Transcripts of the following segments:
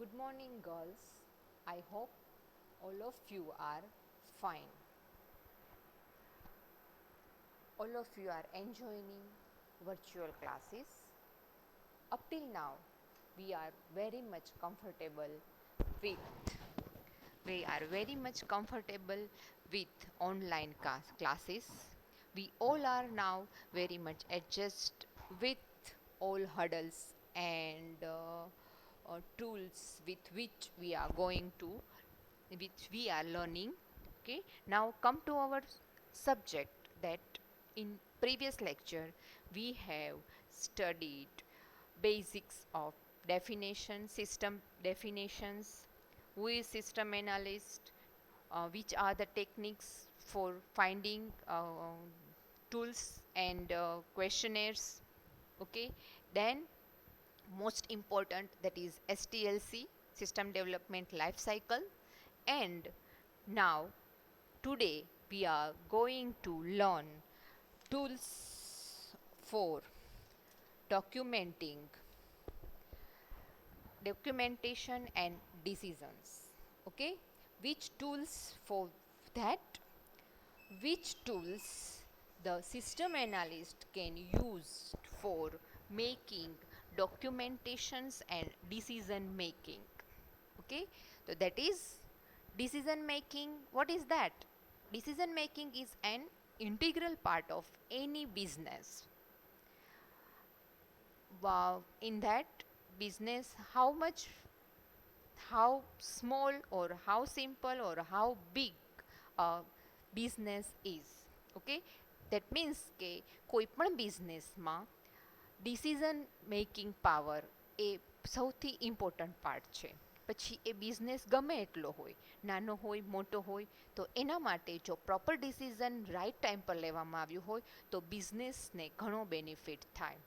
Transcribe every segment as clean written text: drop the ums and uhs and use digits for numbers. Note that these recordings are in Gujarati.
Good morning, girls. I hope all of you are fine. All of you are enjoying virtual classes. Up till now, we are very much comfortable with we are very much comfortable with online classes. We all are now very much adjust with all hurdles and tools with which we are going to which we are learning. Okay, now come to our subject that in previous lecture we have studied basics of definition, system definitions, who is system analyst, which are the techniques for finding tools and questionnaires. Okay, then most important, that is SDLC, system development life cycle. And now today we are going to learn tools for documenting documentation and decisions. Okay, which tools for that, which tools the system analyst can use for making documentations and decision making. Okay, so that is decision making. What is that? Decision making is an integral part of any business. In that business, how small or how simple or how big a business is. Okay, that means કે કોઈ પણ બિઝનેસમાં ડિસિઝન મેકિંગ પાવર એ સૌથી ઇમ્પોર્ટન્ટ પાર્ટ છે. પછી એ બિઝનેસ ગમે એટલો હોય, નાનો હોય મોટો હોય, તો એના માટે જો પ્રોપર ડિસિઝન રાઇટ ટાઈમ પર લેવામાં આવ્યું હોય તો બિઝનેસને ઘણો બેનિફિટ થાય.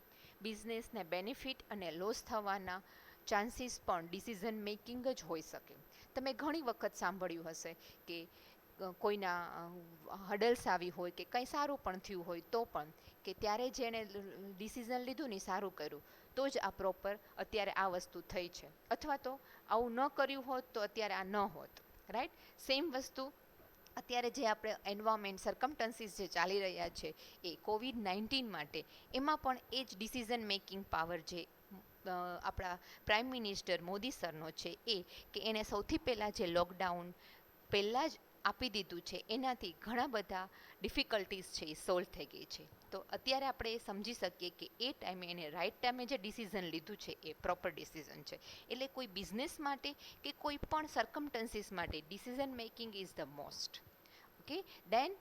બિઝનેસને બેનિફિટ અને લોસ થવાના ચાન્સીસ પણ ડિસિઝન મેકિંગ જ હોઈ શકે. તમે ઘણી વખત સાંભળ્યું હશે કે કોઈના હડલ્સ આવી હોય કે કંઈ સારું પણ થયું હોય તો પણ કે ત્યારે જેણે ડિસિઝન લીધું ને સારું કર્યું તો જ આ પ્રોપર અત્યારે આ વસ્તુ થઈ છે, અથવા તો આવું ન કર્યું હોત તો અત્યારે આ ન હોત. રાઈટ, સેમ વસ્તુ અત્યારે જે આપણે એન્વાયરમેન્ટ સર્કમટન્સીસ જે ચાલી રહ્યા છે એ COVID-19 માટે, એમાં પણ એ જ ડિસિઝન મેકિંગ પાવર જે આપણા પ્રાઇમ મિનિસ્ટર મોદી સરનો છે એ કે એને સૌથી પહેલાં જે લોકડાઉન પહેલાં જ આપી દીધું છે એનાથી ઘણા બધા ડિફિકલ્ટીઝ છે એ સોલ્વ થઈ ગઈ છે. તો અત્યારે આપણે એ સમજી શકીએ કે એ ટાઈમે એને રાઇટ ટાઈમે જે ડિસિઝન લીધું છે એ પ્રોપર ડિસિઝન છે. એટલે કોઈ બિઝનેસ માટે કે કોઈ પણ સર્કમટન્સીસ માટે decision making is the most. Okay, then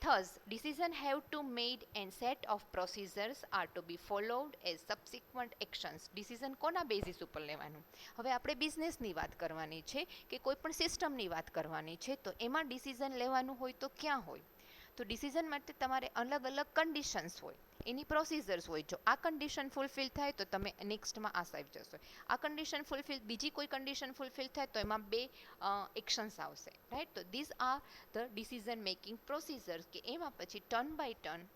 thus decision have to made and set of procedures are to be followed as subsequent actions. Decision કોના બેઝિસ ઉપર લેવાનું? હવે આપણે બિઝનેસની વાત કરવાની છે કે કોઈ પણ સિસ્ટમની વાત કરવાની છે, તો એમાં ડિસિઝન લેવાનું હોય તો ક્યાં હોય? તો ડિસિઝન માટે તમારે અલગ અલગ કન્ડિશન્સ હોય, એની પ્રોસિજર્સ હોય. જો આ કન્ડિશન ફૂલફિલ થાય તો તમે નેક્સ્ટમાં આ સાઈડ જશો. આ કન્ડિશન ફૂલફિલ, બીજી કોઈ કન્ડિશન ફૂલફિલ થાય તો એમાં બે એક્શન્સ આવશે. રાઈટ, તો this are the decision making procedures. કે એમાં પછી ટર્ન બાય ટર્ન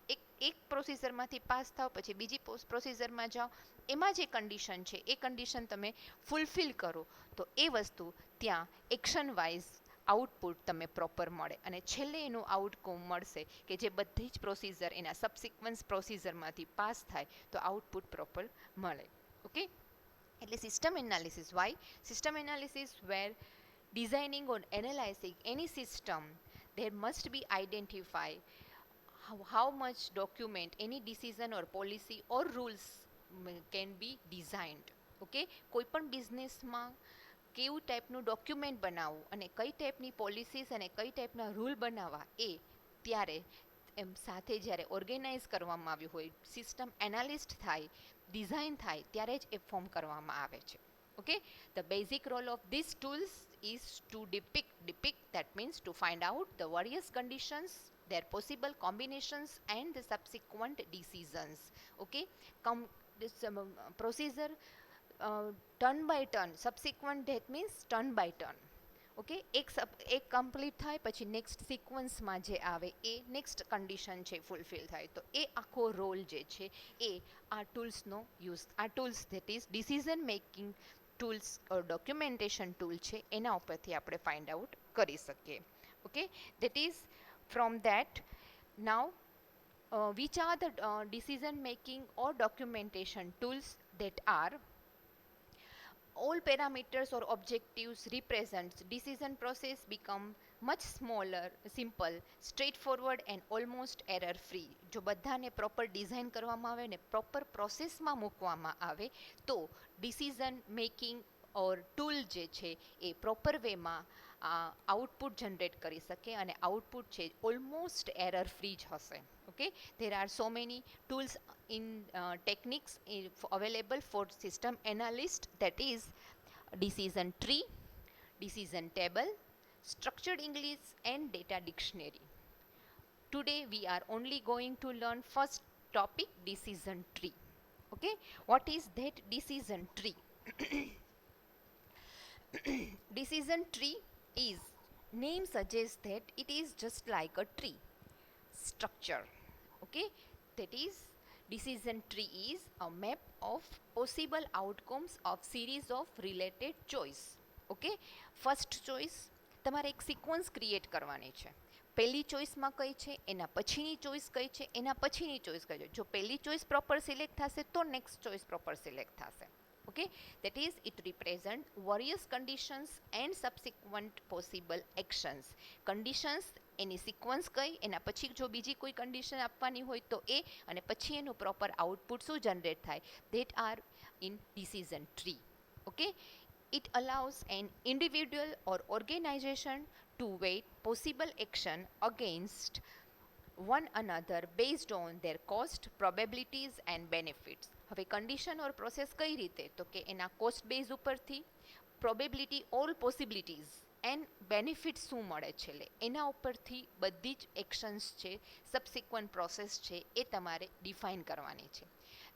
એક પ્રોસિજરમાંથી પાસ થાવ, પછી બીજી પ્રોસિજરમાં જાઓ, એમાં જે કન્ડિશન છે એ કન્ડિશન તમે ફૂલફિલ કરો તો એ વસ્તુ ત્યાં એક્શન વાઇઝ આઉટપુટ તમે પ્રોપર મળે. અને છેલ્લે એનું આઉટકમ મળશે કે જે બધી જ પ્રોસિજર એના સબસિક્વન્સ પ્રોસિજરમાંથી પાસ થાય તો આઉટપુટ પ્રોપર મળે. ઓકે, એટલે system analysis. Why system analysis? Where designing or analyzing any system, there must be identify how much document any decision or policy or rules can be designed. Okay, કોઈ પણ બિઝનેસમાં કેવું ટાઈપનું ડોક્યુમેન્ટ બનાવવું અને કઈ ટાઈપની પોલિસીસ અને કઈ ટાઈપના રૂલ બનાવવા, એ ત્યારે એમ સાથે જ્યારે ઓર્ગેનાઇઝ કરવામાં આવ્યું હોય, સિસ્ટમ એનાલિસ્ટ થાય, ડિઝાઇન થાય, ત્યારે જ એ ફોર્મ કરવામાં આવે છે. Okay, the basic role of these tools is to depict, that means to find out the various conditions, their possible combinations and the subsequent decisions. Okay, this procedure turn by turn, subsequent that means turn by turn. Okay, એક કમ્પ્લીટ થાય પછી નેક્સ્ટ સિક્વન્સમાં જે આવે એ નેક્સ્ટ કન્ડિશન છે ફૂલફિલ થાય. તો એ આખો રોલ જે છે એ આ ટૂલ્સનો યુઝ, આ tools that is decision making tools documentation tool છે એના ઉપરથી આપણે ફાઇન્ડ આઉટ કરી શકીએ. Okay, that is from that now which are the decision making or documentation tools that are all parameters or objectives represents decision process become much smaller, simple, straightforward and almost error free. જો બધાને પ્રોપર ડિઝાઇન કરવામાં આવે ને પ્રોપર પ્રોસેસમાં મૂકવામાં આવે તો ડિસિઝન મેકિંગ ઓર ટૂલ જે છે એ પ્રોપર વેમાં આઉટપુટ જનરેટ કરી શકે અને આઉટપુટ છે ઓલમોસ્ટ એરર ફ્રી જ હશે. Okay, there are so many tools in techniques available for system analyst, that is decision tree, decision table, structured English and data dictionary. Today we are only going to learn first topic, decision tree. Okay, what is that decision tree? Decision tree is, name suggests that it is just like a tree structure. Okay, that is decision tree is a map of possible outcomes of series of related choice. Okay, first choice તમારે એક સિક્વન્સ ક્રિએટ કરવાની છે. પહેલી ચોઈસમાં કઈ છે, એના પછીની ચોઈસ કઈ છે, એના પછીની ચોઈસ કઈ છે. જો પહેલી ચોઈસ પ્રોપર સિલેક્ટ થશે તો નેક્સ્ટ ચોઈસ પ્રોપર સિલેક્ટ થશે. Okay, that is it represent various conditions and subsequent possible actions. Conditions any sequence કઈ, એના પછી જો બીજી કોઈ કન્ડિશન આપવાની હોય તો એ, અને પછી એનું પ્રોપર આઉટપુટ શું જનરેટ થાય, that are in decision tree. Okay, it allows an individual or organization to weigh possible action against one another based on their cost, probabilities and benefits. હવે કન્ડિશન ઓર પ્રોસેસ કઈ રીતે, તો કે એના કોસ્ટ બેઝ ઉપરથી, probability all possibilities and benefit શું મળે છે એના ઉપરથી બધી જ એક્શન્સ છે, સબસિક્વન્ટ પ્રોસેસ છે એ તમારે ડિફાઇન કરવાની છે.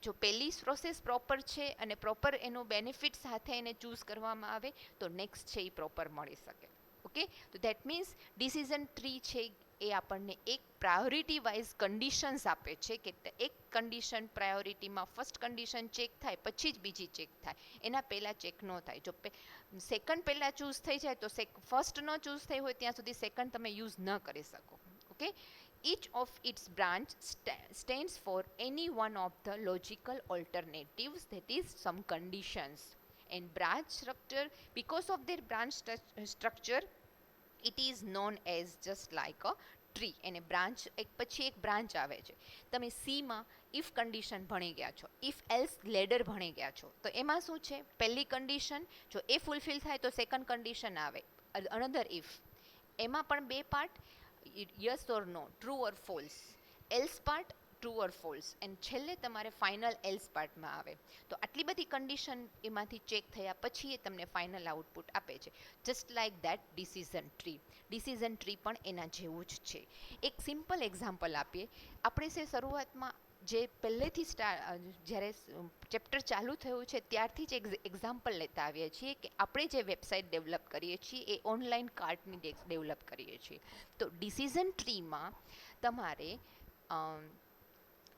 જો પહેલી પ્રોસેસ પ્રોપર છે અને પ્રોપર એનો બેનિફિટ સાથે એને ચૂઝ કરવામાં આવે તો નેક્સ્ટ છે એ પ્રોપર મળી શકે. ઓકે, તો દેટ મીન્સ ડિસિઝન ટ્રી છે એ આપણને એક પ્રાયોરિટી વાઇઝ કન્ડિશન્સ આપે છે કે એક કન્ડિશન પ્રાયોરિટીમાં ફર્સ્ટ કન્ડિશન ચેક થાય પછી જ બીજી ચેક થાય, એના પહેલાં ચેક ન થાય. જો સેકન્ડ પહેલાં ચૂઝ થઈ જાય તો ફર્સ્ટ ન ચૂઝ થઈ હોય ત્યાં સુધી સેકન્ડ તમે યુઝ ન કરી શકો. Okay, each of its branch stands for any one of the logical alternatives, that is some conditions. And branch structure, because of their branch structure, it is known as just like a tree. એને બ્રાન્ચ એક પછી એક બ્રાન્ચ આવે છે. તમે સીમાં ઇફ કન્ડિશન ભણી ગયા છો, ઇફ એલ્સ લેડર ભણી ગયા છો, તો એમાં શું છે, પહેલી કન્ડિશન જો એ ફૂલફિલ થાય તો સેકન્ડ કન્ડિશન આવે અનધર ઇફ. એમાં પણ બે part, yes or no, true or false, else part true or false, and છેલ્લે તમારે ફાઇનલ એલ્સ પાર્ટમાં આવે. તો આટલી બધી કન્ડિશન એમાંથી ચેક થયા પછી એ તમને ફાઇનલ આઉટપુટ આપે છે. Just like that decision tree. Decision tree પણ એના જેવું જ છે. એક સિમ્પલ એક્ઝામ્પલ આપીએ. આપણે છે શરૂઆતમાં જે પહેલેથી જ્યારે ચેપ્ટર ચાલુ થયું છે ત્યારથી જ એક્ઝામ્પલ લેતા આવીએ છીએ કે આપણે જે વેબસાઇટ ડેવલપ કરીએ છીએ એ ઓનલાઈન કાર્ટની ડેવલપ કરીએ છીએ. તો ડિસિઝન ટ્રીમાં તમારે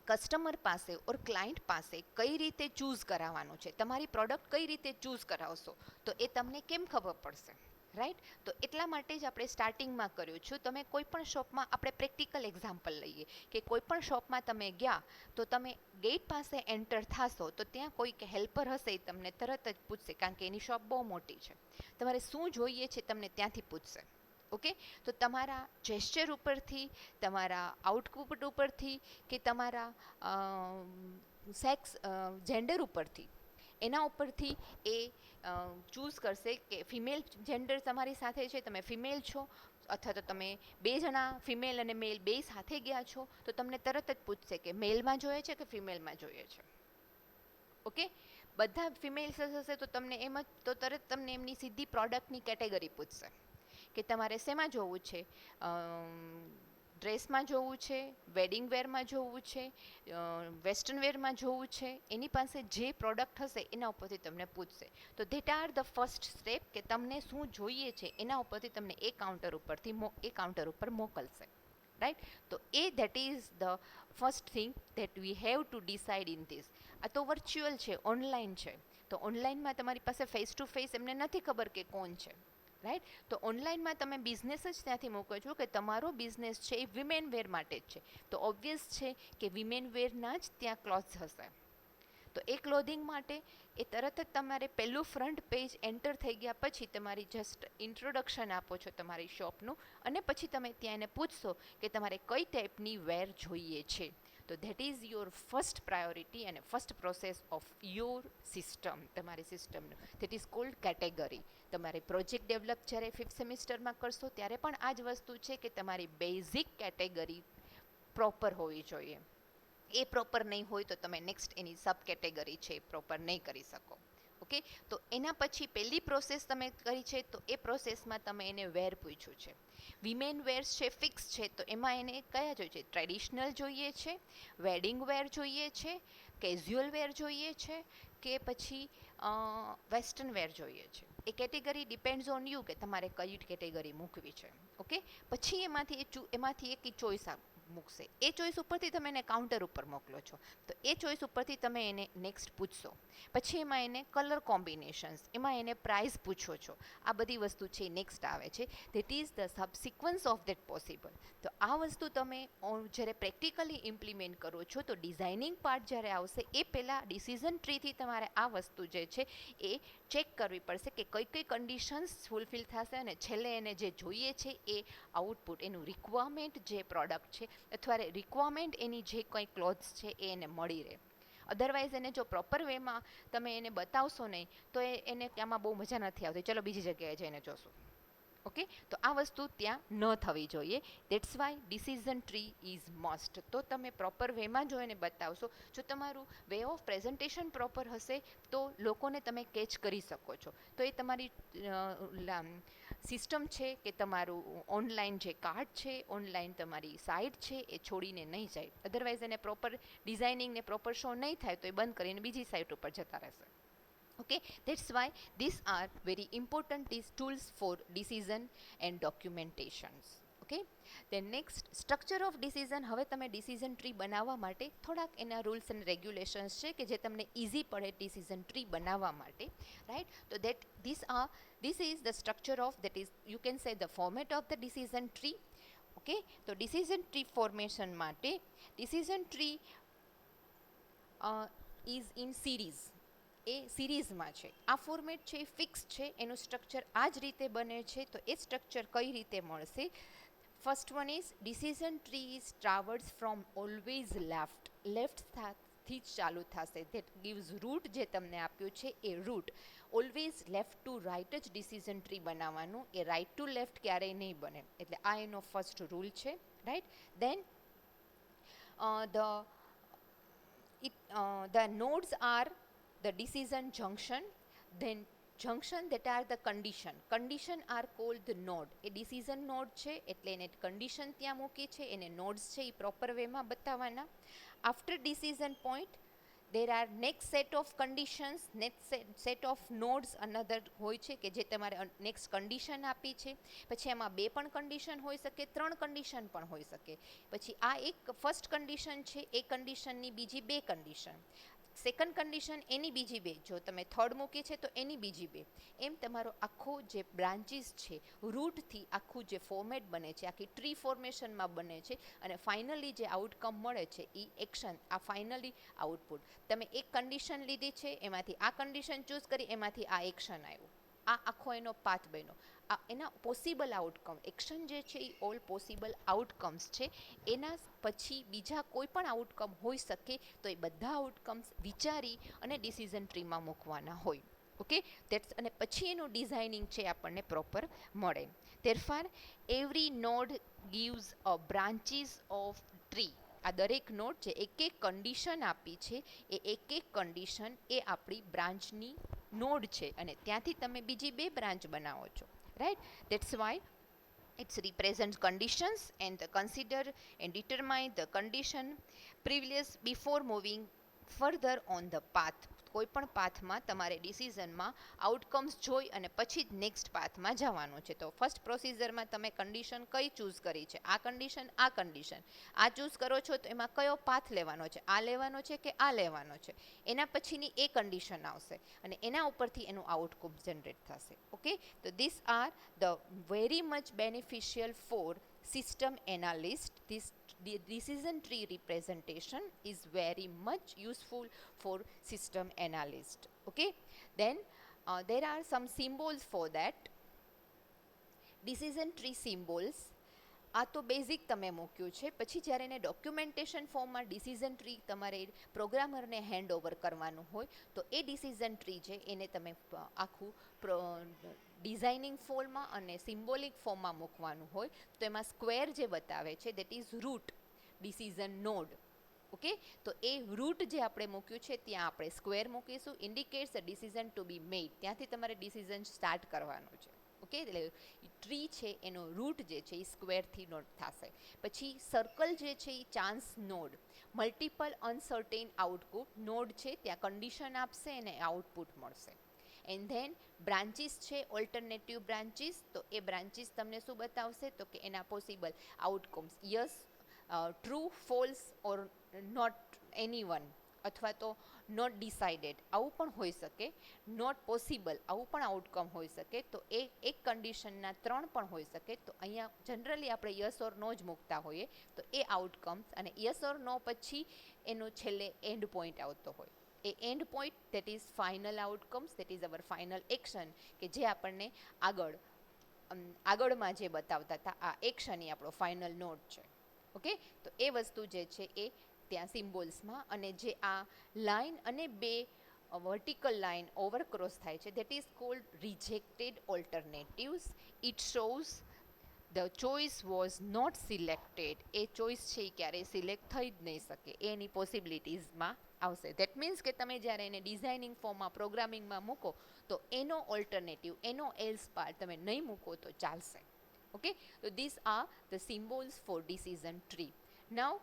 કસ્ટમર પાસે ઓર ક્લાયન્ટ પાસે કઈ રીતે ચૂઝ કરાવવાનું છે, તમારી પ્રોડક્ટ કઈ રીતે ચૂઝ કરાવશો તો એ તમને કેમ ખબર પડશે, રાઈટ? તો એટલા માટે જ આપણે સ્ટાર્ટિંગમાં કર્યું છું. તમે કોઈ પણ શોપમાં, આપણે પ્રેક્ટિકલ એક્ઝામ્પલ લઈએ કે કોઈ પણ શોપમાં તમે ગયા તો તમે ગેટ પાસે એન્ટર થશો તો ત્યાં કોઈક હેલ્પર હશે, એ તમને તરત જ પૂછશે, કારણ કે એની શોપ બહુ મોટી છે. તમારે શું જોઈએ છે તમને ત્યાંથી પૂછશે. ઓકે, તો તમારા જેસ્ચર ઉપરથી, તમારા આઉટપુટ ઉપરથી કે તમારા સેક્સ જેન્ડર ઉપરથી, એના ઉપરથી એ ચૂઝ કરશે કે ફિમેલ જેન્ડર તમારી સાથે છે, તમે ફિમેલ છો, અથવા તો તમે બે જણા ફિમેલ અને મેલ બે સાથે ગયા છો તો તમને તરત જ પૂછશે કે મેલમાં જોઈએ છે કે ફિમેલમાં જોઈએ છે. ઓકે, બધા ફિમેલ્સ હશે તો તમને એમ જ, તો તરત તમને એમની સીધી પ્રોડક્ટની કેટેગરી પૂછશે કે તમારે શેમાં જોવું છે, ડ્રેસમાં જોવું છે, વેડિંગ વેરમાં જોવું છે, વેસ્ટર્ન વેરમાં જોવું છે. એની પાસે જે પ્રોડક્ટ હશે એના ઉપરથી તમને પૂછશે. તો that are the first step કે તમને શું જોઈએ છે એના ઉપરથી તમને એ કાઉન્ટર ઉપર મોકલશે, રાઈટ? તો એ that is the first thing that we have to decide in this. આ તો વર્ચ્યુઅલ છે, ઓનલાઈન છે. તો ઓનલાઈનમાં તમારી પાસે ફેસ ટુ ફેસ એમને નથી ખબર કે કોણ છે, રાઈટ. તો ઓનલાઈનમાં તમે બિઝનેસ જ ત્યાંથી મૂકો છો કે તમારો બિઝનેસ છે એ વિમેન વેર માટે જ છે, તો ઓબ્વિયસ છે કે વિમેન વેરના જ ત્યાં ક્લોથ્સ હશે. તો એ ક્લોધિંગ માટે એ તરત જ તમારે પહેલું ફ્રન્ટ પેજ એન્ટર થઈ ગયા પછી તમારી જસ્ટ ઇન્ટ્રોડક્શન આપો છો તમારી શોપનું, અને પછી તમે ત્યાં એને પૂછશો કે તમારે કઈ ટાઈપની વેર જોઈએ છે. તો that is your first priority અને first process of your system, તમારી સિસ્ટમનું. That is called category. તમારે પ્રોજેક્ટ ડેવલપ જ્યારે 5th સેમિસ્ટરમાં કરશો ત્યારે પણ આ જ વસ્તુ છે કે તમારી બેઝિક કેટેગરી પ્રોપર હોવી જોઈએ. એ પ્રોપર નહીં હોય તો તમે નેક્સ્ટ એની સબ કેટેગરી છે એ પ્રોપર નહીં કરી શકો. ઓકે, તો એના પછી પહેલી પ્રોસેસ તમે કરી છે, તો એ પ્રોસેસમાં તમે એને વેર પૂછ્યું છે. વિમેન વેર્સ છે ફિક્સ છે, તો એમાં એને કયા જોઈએ છે? ટ્રેડિશનલ જોઈએ છે, વેડિંગ વેર જોઈએ છે, કેઝ્યુઅલ વેર જોઈએ છે, કે પછી વેસ્ટર્ન વેર જોઈએ છે. એ કેટેગરી ડિપેન્ડ્સ ઓન યુ કે તમારે કઈ કેટેગરી મૂકવી છે. ઓકે, પછી એમાંથી એક ચોઈસ મૂકશે. એ ચોઈસ ઉપરથી તમે એને કાઉન્ટર ઉપર મોકલો છો, તો એ ચોઈસ ઉપરથી તમે એને નેક્સ્ટ પૂછશો. પછી એમાં એને કલર કોમ્બિનેશન્સ, એમાં એને પ્રાઇસ પૂછો છો. આ બધી વસ્તુ છે નેક્સ્ટ આવે છે. That is the subsequence of that possible. તો આ વસ્તુ તમે જ્યારે પ્રેક્ટિકલી ઇમ્પ્લિમેન્ટ કરો છો, તો ડિઝાઇનિંગ પાર્ટ જ્યારે આવશે એ પહેલાં ડિસિઝન ટ્રીથી તમારે આ વસ્તુ જે છે એ ચેક કરવી પડશે કે કઈ કઈ કન્ડિશન્સ ફૂલફિલ થશે, અને છેલ્લે એને જે જોઈએ છે એ આઉટપુટ, એનું રિક્વાયરમેન્ટ જે પ્રોડક્ટ છે અથવા રિક્વાયરમેન્ટ એની જે કંઈ ક્લોથ્સ છે એ એને મળી રહે. અધરવાઇઝ એને જો પ્રોપર વેમાં તમે એને બતાવશો નહીં તો એને આમાં બહુ મજા નથી આવતી, ચલો બીજી જગ્યાએ જઈને જોશું. ઓકે, તો આ વસ્તુ ત્યાં ન થવી જોઈએ. That's why decision tree is must. તો તમે પ્રોપર વેમાં જો એને બતાવશો, જો તમારું વે ઓફ પ્રેઝન્ટેશન પ્રોપર હશે તો લોકોને તમે કેચ કરી શકો છો. તો એ તમારી સિસ્ટમ છે કે તમારું ઓનલાઈન જે કાર્ડ છે, ઓનલાઈન તમારી સાઇટ છે એ છોડીને નહીં જાય. અધરવાઇઝ એને પ્રોપર ડિઝાઇનિંગ ને પ્રોપર શો નહીં થાય તો એ બંધ કરીને બીજી સાઇટ ઉપર જતા રહેશે. Okay, that's why these are very important these tools for decision and documentations. Okay, then next structure of decision. હવે તમે ડિસિઝન ટ્રી બનાવવા માટે થોડાક એના રૂલ્સ એન્ડ રેગ્યુલેશન્સ છે કે જે તમને ઇઝી પડે ડિસિઝન ટ્રી બનાવવા માટે, રાઈટ. તો this is the structure of, that is you can say the format of the decision tree. Okay, તો ડિસિઝન ટ્રી ફોર્મેશન માટે decision tree is in series, એ સિરીઝમાં છે. આ ફોર્મેટ છે એ ફિક્સ છે, એનું સ્ટ્રક્ચર આ જ રીતે બને છે. તો એ સ્ટ્રક્ચર કઈ રીતે મળશે? First one is decision tree is travels from always લેફ્ટથી જ ચાલુ થશે. ધેટ ગિવ્સ રૂટ, જે તમને આપ્યું છે એ root. Always left to right જ ડિસિઝન ટ્રી બનાવવાનું, એ રાઇટ ટુ લેફ્ટ ક્યારેય નહીં બને. એટલે આ એનો ફર્સ્ટ રૂલ છે, right. Then the nodes are the decision junction. Then junction that are the condition are called the node. A decision node છે એટલે એને condition ત્યાં મૂકી છે, એને nodes છે એ proper way માં બતાવવાના. After decision point there are next set of conditions, next set of nodes another હોય છે કે જે તમારે next condition આપી છે. પછી એમાં 2 પણ condition હોઈ શકે, 3 condition પણ હોઈ શકે. પછી આ એક ફર્સ્ટ condition છે, એ conditionની બીજી 2 condition, સેકન્ડ કન્ડિશન એની બીજી 2, જો તમે થર્ડ મૂકી છે તો એની બીજી 2. એમ તમારો આખો જે બ્રાન્ચીસ છે, રૂટથી આખું જે ફોર્મેટ બને છે, આખી ટ્રી ફોર્મેશનમાં બને છે, અને ફાઇનલી જે આઉટકમ મળે છે એ એક્શન, આ ફાઇનલી આઉટપુટ. તમે એક કન્ડિશન લીધી છે, એમાંથી આ કન્ડિશન ચૂઝ કરી, એમાંથી આ એક્શન આવ્યું, આ આખો એનો પાથ બન્યો. આ એના પોસિબલ આઉટકમ, એક્શન જે છે એ ઓલ પોસિબલ આઉટકમ્સ છે. એના પછી બીજા કોઈ પણ આઉટકમ હોઈ શકે, તો એ બધા આઉટકમ્સ વિચારી અને ડિસિઝન ટ્રીમાં મૂકવાના હોય. ઓકે, અને પછી એનું ડિઝાઇનિંગ છે આપણને પ્રોપર મળે. Therefore every node gives a branches of tree. આ દરેક નોડ જે એક એક કન્ડિશન આપી છે, એ એક એક કન્ડિશન એ આપણી બ્રાન્ચની નોડ છે, અને ત્યાંથી તમે બીજી 2 બ્રાન્ચ બનાવો છો, right. That's why it represents conditions and consider and determine the condition previous before moving further on the path. કોઈ પણ પાથમાં તમારે ડિસિઝનમાં આઉટકમ્સ જોઈ અને પછી જ નેક્સ્ટ પાથમાં જવાનું છે. તો ફર્સ્ટ પ્રોસિજરમાં તમે કન્ડિશન કઈ ચૂઝ કરી છે, આ કન્ડિશન આ ચૂઝ કરો છો તો એમાં કયો પાથ લેવાનો છે, આ લેવાનો છે કે આ લેવાનો છે, એના પછીની એ કન્ડિશન આવશે અને એના ઉપરથી એનું આઉટકમ જનરેટ થશે. ઓકે, તો this are the very much beneficial for system analyst. This decision tree representation is very much useful for system analyst. Okay, then there are some symbols for that. Decision tree symbols આ તો બેઝિક તમે મૂક્યું છે. પછી જ્યારે એને ડોક્યુમેન્ટેશન ફોર્મમાં ડિસિઝન ટ્રી તમારે પ્રોગ્રામરને હેન્ડ ઓવર કરવાનું હોય તો એ ડિસિઝન ટ્રી છે એને તમે આખું ડિઝાઇનિંગ ફોર્મમાં અને સિમ્બોલિક ફોર્મમાં મૂકવાનું હોય તો એમાં સ્ક્વેર જે બતાવે છે that is root decision node. Okay, તો એ રૂટ જે આપણે મૂક્યું છે ત્યાં આપણે સ્ક્વેર મૂકીશું. ઇન્ડિકેટ્સ ધ ડિસિઝન ટુ બી મેડ, ત્યાંથી તમારે ડિસિઝન સ્ટાર્ટ કરવાનું છે. ઓકે, એટલે ટ્રી છે એનો રૂટ જે છે એ સ્ક્વેરથી નોટ થશે. પછી સર્કલ જે છે એ chance node, multiple uncertain output node છે ત્યાં કન્ડિશન આપશે અને આઉટપુટ મળશે. એન્ડ ધેન બ્રાન્ચીસ છે ઓલ્ટરનેટિવ બ્રાન્ચીસ, તો એ બ્રાન્ચીસ તમને શું બતાવશે તો કે એના possible outcomes yes, true, false or not any one, અથવા તો નોટ ડિસાઇડેડ આવું પણ હોઈ શકે, નોટ પોસિબલ આવું પણ આઉટકમ હોઈ શકે. તો એ એક કન્ડિશનના 3 પણ હોઈ શકે. તો અહીંયા જનરલી આપણે યસ ઓર નો જ મૂકતા હોઈએ તો એ આઉટકમ્સ, અને યસ ઓર નો પછી એનો છેલ્લે એન્ડ પોઈન્ટ આવતો હોય. એ end point that is final outcomes, that is our final action, કે જે આપણને આગળમાં જે બતાવતા હતા આ એક્શન એ આપણો ફાઇનલ નોટ છે. ઓકે, તો એ વસ્તુ જે છે એ ત્યાં સિમ્બોલ્સમાં, અને જે આ લાઇન અને બે વર્ટિકલ લાઇન ઓવરક્રોસ થાય છે that is called rejected alternatives. It shows the choice was not selected, એ ચોઇસ છે એ ક્યારેય સિલેક્ટ થઈ જ નહીં શકે, એની પોસિબિલિટીઝમાં આવશે. દેટ મીન્સ કે તમે જ્યારે એને ડિઝાઇનિંગ ફોર્મમાં પ્રોગ્રામિંગમાં મૂકો તો એનો ઓલ્ટરનેટિવ, એનો એલ્સ પાર્ટ તમે નહીં મૂકો તો ચાલશે. ઓકે, તો this are the symbols for decision tree. Now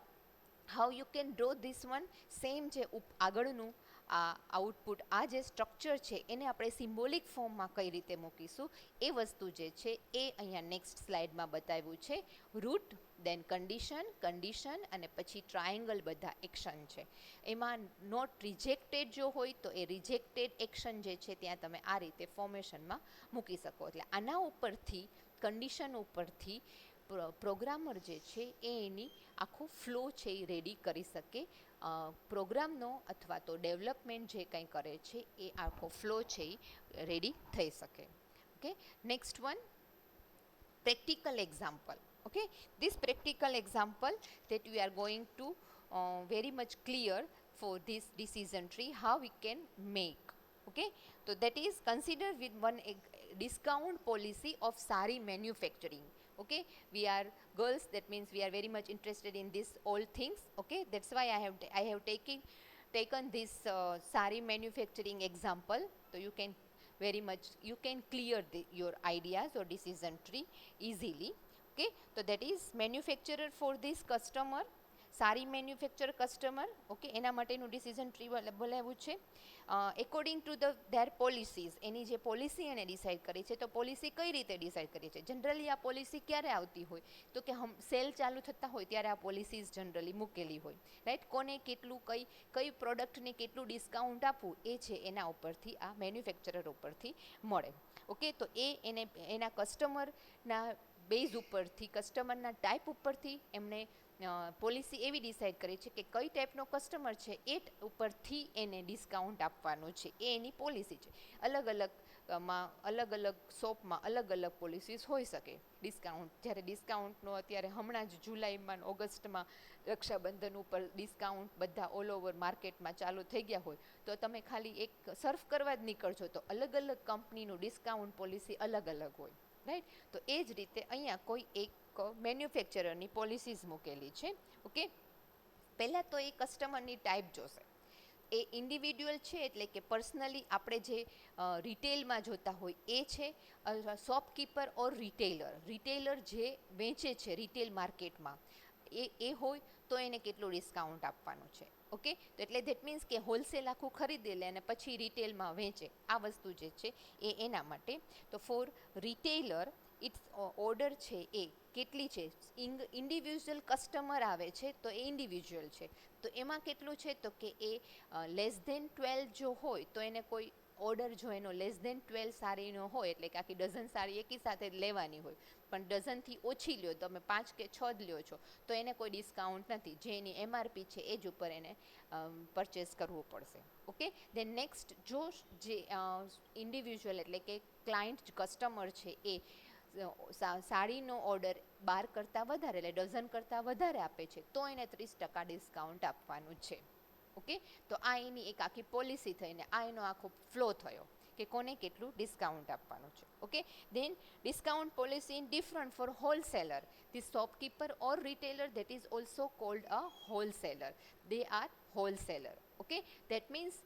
how you can draw this one, same જે આગળનું આ આઉટપુટ, આ જે સ્ટ્રક્ચર છે એને આપણે સિમ્બોલિક ફોર્મમાં કઈ રીતે મૂકીશું એ વસ્તુ જે છે એ અહીંયા નેક્સ્ટ સ્લાઇડમાં બતાવ્યું છે. રૂટ, દેન કન્ડિશન અને પછી ટ્રાયેંગલ બધા એક્શન છે. એમાં નોટ રિજેક્ટેડ જો હોય તો એ રિજેક્ટેડ એક્શન જે છે ત્યાં તમે આ રીતે ફોર્મેશનમાં મૂકી શકો. એટલે આના ઉપરથી, કન્ડિશન ઉપરથી પ્રોગ્રામર જે છે એ એની આખો ફ્લો છે એ રેડી કરી શકે. પ્રોગ્રામનો અથવા તો ડેવલપમેન્ટ જે કંઈ કરે છે એ આખો ફ્લો છે એ રેડી થઈ શકે. Okay, next one, practical example. Okay, this practical example that we are going to very much clear for this decision tree how we can make. Okay, so that is consider with one discount policy of sari manufacturing. Okay, we are girls, that means we are very much interested in this all things. Okay, that's why I have taken this sari manufacturing example, so you can very much you can clear your ideas or decision tree easily. Okay, so that is manufacturer for this customer, સારી મેન્યુફેક્ચર કસ્ટમર. ઓકે, એના માટેનું ડિસિઝન ટ્રી બોલાવ્યું છે. એકોર્ડિંગ ટુ ધેર પોલિસીઝ, એની જે પોલિસી એને ડિસાઇડ કરી છે, તો પોલિસી કઈ રીતે ડિસાઇડ કરી છે. જનરલી આ પોલિસી ક્યારે આવતી હોય તો કે સેલ ચાલુ થતા હોય ત્યારે આ પોલિસીઝ જનરલી મૂકેલી હોય. રાઈટ, કોને કેટલું, કઈ પ્રોડક્ટને કેટલું ડિસ્કાઉન્ટ આપવું એ છે એના ઉપરથી, આ મેન્યુફેક્ચરર ઉપરથી મળે. ઓકે, તો એને એના કસ્ટમરના બેઝ ઉપરથી, કસ્ટમરના ટાઈપ ઉપરથી એમણે પોલિસી એવી ડિસાઇડ કરી છે કે કઈ ટાઈપનો કસ્ટમર છે એ ઉપરથી એને ડિસ્કાઉન્ટ આપવાનું છે, એ એની પોલિસી છે. અલગ અલગ શોપમાં અલગ અલગ પોલિસીસ હોઈ શકે. ડિસ્કાઉન્ટ, જ્યારે ડિસ્કાઉન્ટનો અત્યારે હમણાં જ જુલાઈમાં ઓગસ્ટમાં રક્ષાબંધન ઉપર ડિસ્કાઉન્ટ બધા ઓલ ઓવર માર્કેટમાં ચાલુ થઈ ગયા હોય તો તમે ખાલી એક સર્ફ કરવા જ નીકળશો તો અલગ અલગ કંપનીનું ડિસ્કાઉન્ટ પોલિસી અલગ અલગ હોય. રાઈટ, તો એ જ રીતે અહીંયા કોઈ એક મેન્યુફેક્ચરરની પોલિસીઝ મૂકેલી છે. ઓકે, પહેલાં તો એ કસ્ટમરની ટાઈપ જોશે. એ ઇન્ડિવિડ્યુઅલ છે એટલે કે પર્સનલી આપણે જે રિટેલમાં જોતા હોય એ છે, શોપકીપર ઓર રિટેલર જે વેચે છે રિટેલ માર્કેટમાં એ હોય તો એને કેટલું ડિસ્કાઉન્ટ આપવાનું છે. ઓકે, તો એટલે ધેટ મીન્સ કે હોલસેલ આખું ખરીદી લે અને પછી રિટેલમાં વેચે, આ વસ્તુ જે છે એ એના માટે. તો ફોર રિટેલર ઇટ્સ ઓર્ડર છે એ કેટલી છે, ઇન્ડિવિજ્યુઅલ કસ્ટમર આવે છે તો એ ઇન્ડિવિજ્યુઅલ છે, તો એમાં કેટલું છે તો કે એ લેસ ધેન 12 જો હોય તો એને કોઈ ઓર્ડર જો એનો લેસ ધેન 12 સાડીનો હોય, એટલે કે આખી ડઝન સાડી એકી સાથે જ લેવાની હોય, પણ ડઝનથી ઓછી લ્યો, તમે 5 કે 6 જ લ્યો છો તો એને કોઈ ડિસ્કાઉન્ટ નથી, જે એની એમઆરપી છે એ જ ઉપર એને પરચેસ કરવું પડશે. ઓકે, દેન નેક્સ્ટ, જો જે ઇન્ડિવિજ્યુઅલ એટલે કે ક્લાયન્ટ કસ્ટમર છે એ સાડીનો ઓર્ડર 12 કરતાં વધારે એટલે ડઝન કરતાં વધારે આપે છે તો એને 30% ડિસ્કાઉન્ટ આપવાનું છે. ઓકે, તો આ એની એક આખી પોલિસી થઈને આ એનો આખો ફ્લો થયો કે કોને કેટલું ડિસ્કાઉન્ટ આપવાનું છે. Okay, then discount policy in different for wholesaler, the shopkeeper or retailer that is also called a wholesaler, they are wholesaler. Okay, that means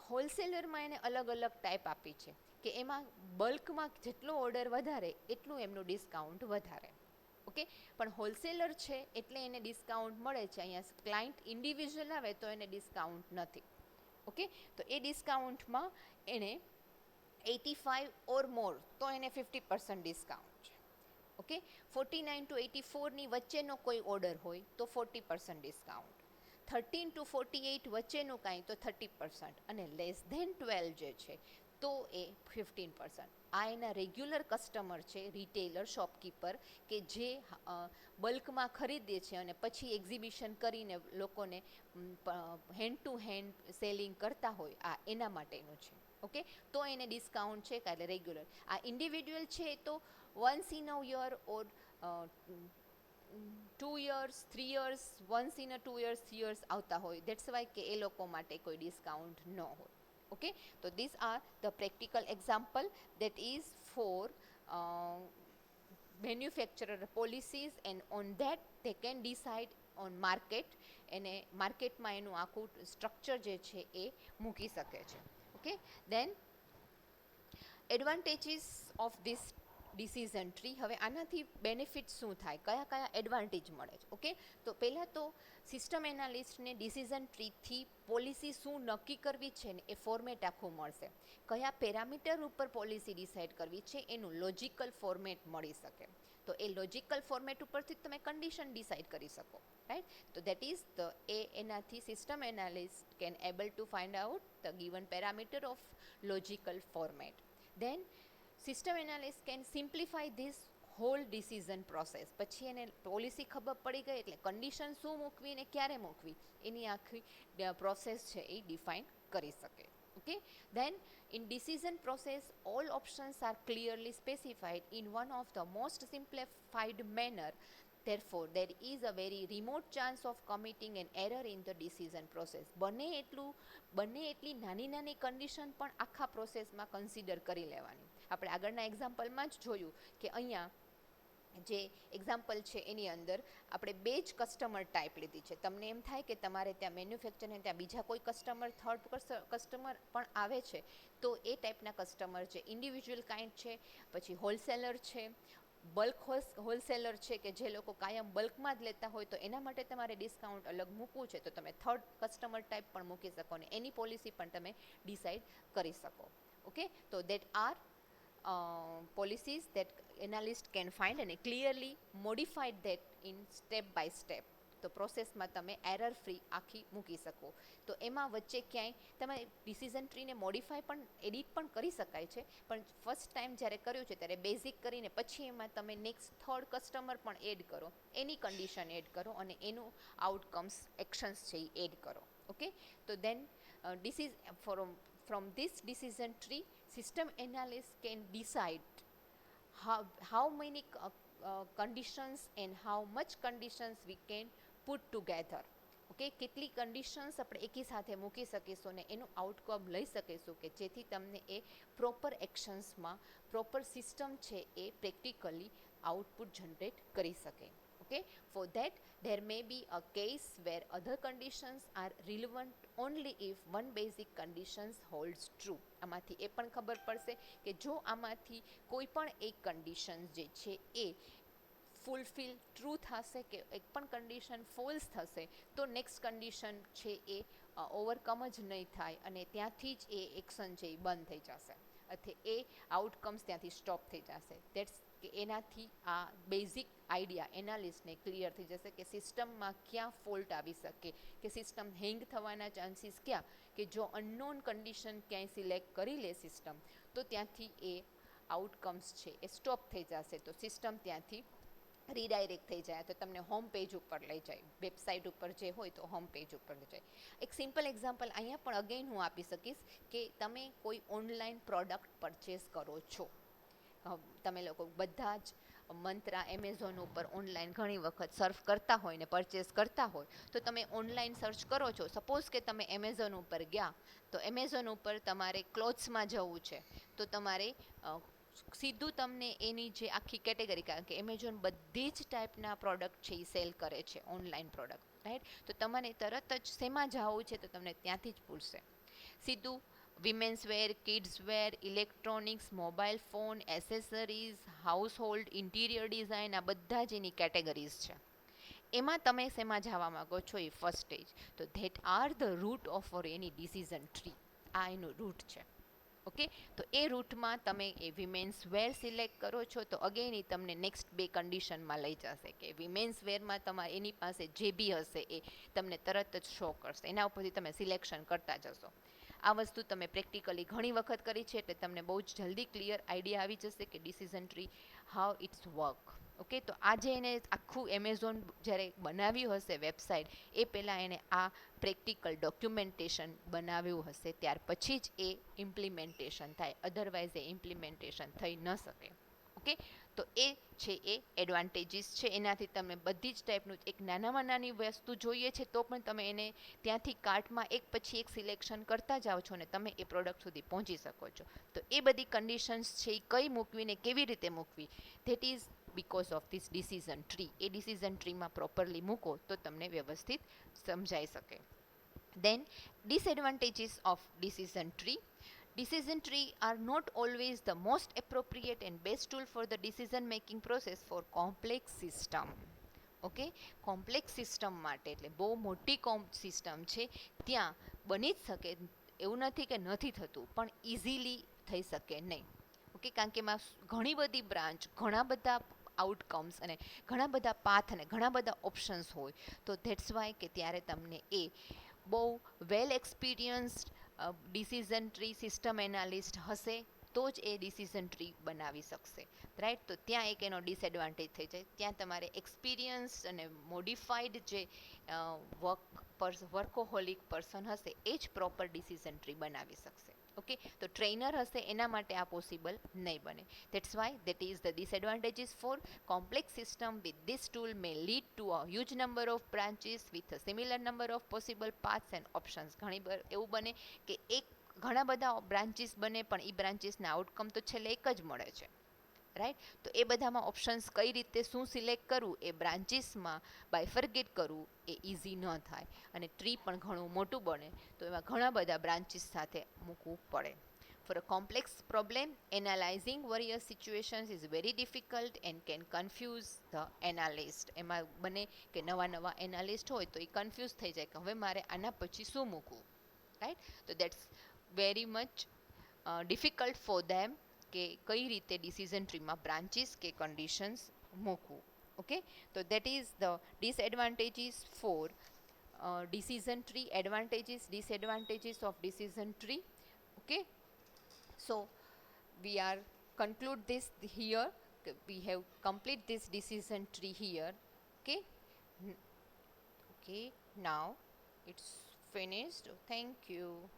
હોલસેલરમાં એને અલગ અલગ ટાઈપ આપી છે કે એમાં બલ્કમાં જેટલો ઓર્ડર વધારે એટલું એમનું ડિસ્કાઉન્ટ વધારે. ઓકે, પણ હોલસેલર છે એટલે એને ડિસ્કાઉન્ટ મળે છે, અહીંયા ક્લાયન્ટ ઇન્ડિવિજ્યુઅલ આવે તો એને ડિસ્કાઉન્ટ નથી. ઓકે, તો એ ડિસ્કાઉન્ટમાં એને 85 ઓર મોર તો એને 50% ડિસ્કાઉન્ટ છે. ઓકે, 49 to 84ની વચ્ચેનો કોઈ ઓર્ડર હોય તો 40% ડિસ્કાઉન્ટ, 13 to 48 વચ્ચેનું કાંઈ તો 30%, અને લેસ ધેન 12 જે છે તો એ 15%. આ એના રેગ્યુલર કસ્ટમર છે, રિટેલર શોપકીપર કે જે બલ્કમાં ખરીદે છે અને પછી એક્ઝિબિશન કરીને લોકોને હેન્ડ ટુ હેન્ડ સેલિંગ કરતા હોય, આ એના માટેનું છે. ઓકે, તો એને ડિસ્કાઉન્ટ છે કાલે રેગ્યુલર. આ ઇન્ડિવિજ્યુઅલ છે તો once in a year or 2 years 3 years, once in a 2 years 3 years આવતા હોય, દેટ્સ વાય કે એ લોકો માટે કોઈ ડિસ્કાઉન્ટ ન હોય. Okay, so these are the practical example that is for manufacturer policies, and on that they can decide on market, અને માર્કેટમાં એનું આખું સ્ટ્રક્ચર જે છે એ મૂકી શકે છે. Okay, then advantages of this decision tree. હવે આનાથી બેનિફિટ શું થાય, કયા કયા એડવાન્ટેજ મળે છે. ઓકે, તો પહેલાં તો સિસ્ટમ એનાલિસ્ટને ડિસિઝન ટ્રીથી પોલિસી શું નક્કી કરવી છે ને એ ફોર્મેટ આખું મળશે, કયા પેરામીટર ઉપર પોલિસી ડિસાઇડ કરવી છે એનું લોજિકલ ફોર્મેટ મળી શકે, તો એ લોજિકલ ફોર્મેટ ઉપરથી તમે કન્ડિશન ડિસાઇડ કરી શકો. રાઈટ, તો દેટ ઇઝ એનાથી system analyst can able to find out the given parameter of logical format. Then system analyst can simplify this whole decision process. પછી એને પોલિસી ખબર પડી ગઈ એટલે કન્ડિશન શું મૂકવી ને ક્યારે મૂકવી એની આખી પ્રોસેસ છે એ ડિફાઇન કરી શકે. Okay, then in decision process all options are clearly specified in one of the most simplified manner, therefore there is a very remote chance of committing an error in the decision process. બને એટલી નાની નાની કન્ડિશન પણ આખા પ્રોસેસમાં કન્સિડર કરી લેવાની. આપણે આગળના એક્ઝામ્પલમાં જ જોયું કે અહીંયા જે એક્ઝામ્પલ છે એની અંદર આપણે 2 જ કસ્ટમર ટાઈપ લીધી છે. તમને એમ થાય કે તમારે ત્યાં મેન્યુફેક્ચરને ત્યાં બીજા કોઈ કસ્ટમર થર્ડ કસ્ટમર પણ આવે છે તો એ ટાઈપના કસ્ટમર છે ઇન્ડિવિજ્યુઅલ કાઇન્ડ છે, પછી હોલસેલર છે, બલ્ક હોલસેલર છે કે જે લોકો કાયમ બલ્કમાં જ લેતા હોય તો એના માટે તમારે ડિસ્કાઉન્ટ અલગ મૂકવું છે તો તમે થર્ડ કસ્ટમર ટાઈપ પણ મૂકી શકો ને એની પોલિસી પણ તમે ડિસાઇડ કરી શકો. ઓકે, તો that R policies that analyst can find and clearly modified that in step by step. તો પ્રોસેસમાં તમે એરર ફ્રી આખી મૂકી શકો. તો એમાં વચ્ચે ક્યાંય તમે ડિસિઝન ટ્રીને મોડિફાય પણ એડિટ પણ કરી શકાય છે, પણ ફર્સ્ટ ટાઈમ જ્યારે કર્યું છે ત્યારે બેઝિક કરીને પછી એમાં તમે નેક્સ્ટ થર્ડ કસ્ટમર પણ એડ કરો, એની કન્ડિશન એડ કરો અને એનું આઉટકમ્સ એક્શન્સ છે એ એડ કરો. ઓકે, તો દેન from this decision tree system analyst can decide how many conditions and how much conditions we can put together. Okay, કેટલી કન્ડિશન્સ આપણે એકી સાથે મૂકી શકીશું ને એનું આઉટકમ લઈ શકીશું કે જેથી તમને એ પ્રોપર એક્શન્સમાં પ્રોપર સિસ્ટમ છે એ પ્રેક્ટિકલી આઉટપુટ જનરેટ કરી શકે. Okay, for that there may be a case where other conditions are relevant only if one basic conditions holds true. આમાંથી એ પણ ખબર પડશે કે જો આમાંથી કોઈ પણ એક કન્ડિશન જે છે એ ફૂલફિલ ટ્રુ થશે કે એક પણ કન્ડિશન ફોલ્સ થશે તો નેક્સ્ટ કન્ડિશન છે એ ઓવરકમ જ નહીં થાય અને ત્યાંથી જ એ એક્શન છે એ બંધ થઈ જશે અથવા એ આઉટકમ્સ ત્યાંથી સ્ટોપ થઈ જશે. દેટ્સ કે એનાથી આ બેઝિક આઈડિયા એનાલિસ્ટને ક્લિયર થઈ જશે કે સિસ્ટમમાં ક્યાં ફોલ્ટ આવી શકે, કે સિસ્ટમ હેંગ થવાના ચાન્સીસ ક્યાં, કે જો અનનોન કન્ડિશન ક્યાંય સિલેક્ટ કરી લે સિસ્ટમ તો ત્યાંથી એ આઉટકમ્સ છે એ સ્ટોપ થઈ જશે, તો સિસ્ટમ ત્યાંથી રીડાયરેક્ટ થઈ જાય તો તમને હોમ પેજ ઉપર લઈ જાય, વેબસાઇટ ઉપર જે હોય તો હોમ પેજ ઉપર લઈ જાય. એક સિમ્પલ એક્ઝામ્પલ અહીંયા પણ અગેન હું આપી શકીશ કે તમે કોઈ ઓનલાઈન પ્રોડક્ટ પરચેસ કરો છો. તમે લોકો બધા જ મંત્રા, એમેઝોન ઉપર ઓનલાઈન ઘણી વખત સર્ફ કરતા હોય ને પરચેસ કરતા હોય તો તમે ઓનલાઈન સર્ચ કરો છો. સપોઝ કે તમે એમેઝોન ઉપર ગયા તો એમેઝોન ઉપર તમારે ક્લોથ્સમાં જવું છે તો તમારે સીધું તમને એની જે આખી કેટેગરી, કારણ કે એમેઝોન બધી જ ટાઈપના પ્રોડક્ટ છે એ સેલ કરે છે, ઓનલાઈન પ્રોડક્ટ, રાઈટ. તો તમારે તરત જ શેમાં જવું છે તો તમને ત્યાંથી જ પૂછશે સીધું. Women's wear, kids wear, electronics, mobile phone, accessories, household, interior design, આ બધા જ એની કેટેગરીઝ છે. એમાં તમે શેમાં જવા માગો છો એ ફર્સ્ટ સ્ટેજ. તો that are the root of or any decision tree. આ એનું રૂટ છે. ઓકે, તો એ રૂટમાં તમે એ વિમેન્સ વેર સિલેક્ટ કરો છો તો અગેન એ તમને નેક્સ્ટ બે કન્ડિશનમાં લઈ જશે કે વિમેન્સ વેરમાં તમારે એની પાસે જે બી હશે એ તમને તરત જ શો કરશે, એના ઉપરથી તમે સિલેક્શન કરતા જશો. આ વસ્તુ તમે પ્રેક્ટિકલી ઘણી વખત કરી છે એટલે તમને બહુ જ જલ્દી ક્લિયર આઈડિયા આવી જશે કે decision tree how it's work. Okay, તો આજે એને આખું એમેઝોન જ્યારે બનાવ્યું હશે વેબસાઇટ એ પહેલાં એને આ પ્રેક્ટિકલ ડોક્યુમેન્ટેશન બનાવ્યું હશે, ત્યાર પછી જ એ ઇમ્પ્લિમેન્ટેશન થાય, અધરવાઇઝ એ ઇમ્પ્લિમેન્ટેશન થઈ ન શકે. ઓકે, તો એ છે એ એડવાન્ટેજીસ છે. એનાથી તમે બધી જ ટાઈપનું એક નાનામાં નાની વસ્તુ જોઈએ છે તો પણ તમે એને ત્યાંથી કાર્ટમાં એક પછી એક સિલેક્શન કરતા જાઓ છો ને તમે એ પ્રોડક્ટ સુધી પહોંચી શકો છો. તો એ બધી કન્ડિશન્સ છે એ કઈ મૂકવી ને કેવી રીતે મૂકવી, that is because of this decision tree. એ ડિસિઝન ટ્રીમાં પ્રોપરલી મૂકો તો તમને વ્યવસ્થિત સમજાઈ શકે. Then, disadvantages of decision tree. Decision tree are not always the most appropriate and best tool for the decision making process for complex system. Okay, complex system માટે એટલે બહુ મોટી સિસ્ટમ છે ત્યાં બની જ શકે એવું નથી કે નથી થતું, પણ ઇઝીલી થઈ શકે નહીં. ઓકે, કારણ કે એમાં ઘણી બધી બ્રાન્ચ, ઘણા બધા આઉટકમ્સ અને ઘણા બધા પાથ અને ઘણા બધા ઓપ્શન્સ હોય તો ધેટ્સ વાય કે ત્યારે તમને એ બહુ well experienced decision tree system analyst હશે તો જ એ ડિસિઝન ટ્રી બનાવી શકશે, રાઈટ. તો ત્યાં એક એનો ડિસએડવાન્ટેજ થઈ જાય. ત્યાં તમારે એક્સપિરિયન્સ અને મોડિફાઈડ જે વર્કોહોલિક પર્સન હશે એ જ પ્રોપર ડિસિઝન ટ્રી બનાવી શકશે. ઓકે, તો ટ્રેનર હશે એના માટે આ પોસિબલ નહીં બને. That's why that is the disadvantages for complex system. With this tool may lead to a huge number of branches with a similar number of possible paths and options. ઘણી વાર એવું બને કે ઘણા બધા બ્રાન્ચીસ બને પણ એ બ્રાન્ચીસના આઉટકમ તો છેલ્લે એક જ મળે છે, રાઈટ. તો એ બધામાં ઓપ્શન્સ કઈ રીતે શું સિલેક્ટ કરવું એ બ્રાન્ચીસમાં બાયફર્ગેટ કરવું એ ઇઝી ન થાય અને ટ્રી પણ ઘણું મોટું બને તો એમાં ઘણા બધા બ્રાન્ચીસ સાથે મૂકવું પડે. For a complex problem, analyzing various situations is very difficult and can confuse the analyst. એમાં બને કે નવા એનાલિસ્ટ હોય તો એ કન્ફ્યુઝ થઈ જાય કે હવે મારે આના પછી શું મૂકવું, રાઈટ. તો that's very much difficult for them કે કઈ રીતે ડિસિઝન ટ્રીમાં બ્રાન્ચીસ કે કન્ડિશન્સ મૂકવું. ઓકે, તો that is the disadvantages for decision tree. Advantages, disadvantages of decision tree. Okay, so we are conclude this here. We have complete this decision tree here. Okay, okay, now it's finished. Thank you.